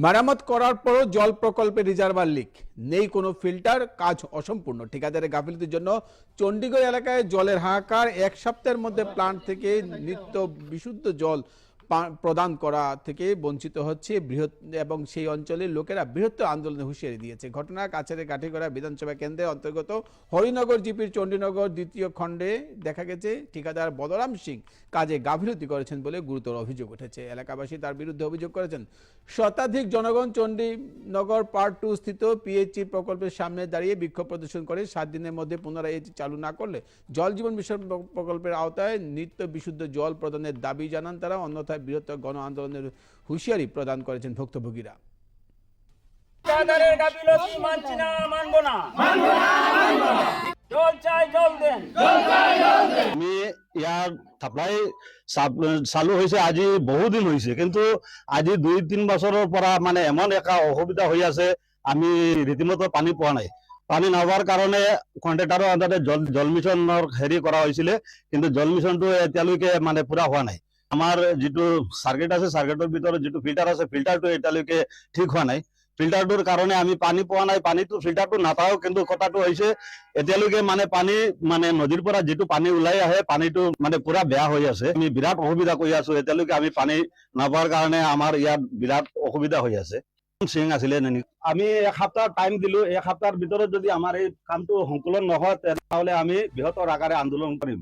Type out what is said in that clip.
মেরামত করার পরও জল প্রকল্পে রিজার্ভার লিক, নেই কোনো ফিল্টার, কাজ অসম্পূর্ণ। ঠিকাদারের গাফিলতির জন্য চণ্ডীগড় এলাকায় জলের হাহাকার। এক সপ্তাহের মধ্যে প্লান্ট থেকে নিত্য বিশুদ্ধ জল প্রদান করা থেকে বঞ্চিত হচ্ছে বৃহৎ এবং সেই অঞ্চলের লোকেরা বৃহত্তর আন্দোলনে হুঁশিয়ারি দিয়েছে। ঘটনা কাছাড়ের কাঠিগড়া বিধানসভা কেন্দ্রের অন্তর্গত হরিনগর জিপির চণ্ডীনগর দ্বিতীয় খণ্ডে দেখা গেছে ঠিকাদার বলরাম সিং কাজে গাফিলতি করেছেন বলে গুরুতর অভিযোগ উঠেছে। এলাকাবাসী তার বিরুদ্ধে অভিযোগ করেছেন। শতাধিক জনগণ চণ্ডীনগর পার্ট 2 স্থিত পিএইচই প্রকল্পের সামনে দাঁড়িয়ে বিক্ষোভ প্রদর্শন করে 7 দিনের মধ্যে পুনরায় এটি চালু না করলে জল জীবন মিশন প্রকল্পের আওতায় নিত্য বিশুদ্ধ জল প্রদানের দাবি জানান তারা। অন্যথায় বৃহত্তর গণ আন্দোলনের হুঁশিয়ারি প্রদান করেছেন ভুক্তভোগীরা। আমি ইয়ার সাপ্লাই চালু হয়েছে আজি বহুদিন হয়েছে, কিন্তু আজি 2-3 বছরের পর মানে এমন একটা অসুবিধা হয়ে আছে, আমি রীতিমতো পানি পাওয়া নাই। পানি নাপার কারণে কন্ট্রাক্টৰৰ আন্দারে জল মিশনের হেৰি করা হয়েছিল, কিন্তু জল মিশনটো এতিয়ালৈকে মানে পুরা হওয়া নাই। আমার যেটো সার্কিট আছে সার্কিটের ভিতরে যেটো ফিল্টার আছে ফিল্টারটো এতিয়ালৈকে ঠিক হওয়া নাই। ফিল্টারটোৰ কাৰণে আমি পানী পোৱা নাই, পানীটো ফিল্টাৰটো নাপাওঁ। কিন্তু কথাটো হৈছে এতিয়ালৈকে মানে পানী মানে নদীৰ পৰা যেটো পানী ওলাই আহে পানীটো মানে পুৰা বেয়া হৈ আছে। আমি বিৰাট অসুবিধা কৰি আছো, এতিয়ালৈকে আমি পানী নাপাৱাৰ কাৰণে আমাৰ ইয়াত বিৰাট অসুবিধা হৈ আছে। সিং আছিলে আমি 1 সপ্তাহ টাইম দিলো, 1 সপ্তাহের ভিতরে যদি আমার এই কামটো সংকলন নহয় তেতিয়াহলে আমি বৃহত্তৰ আকারে আন্দোলন কৰিম।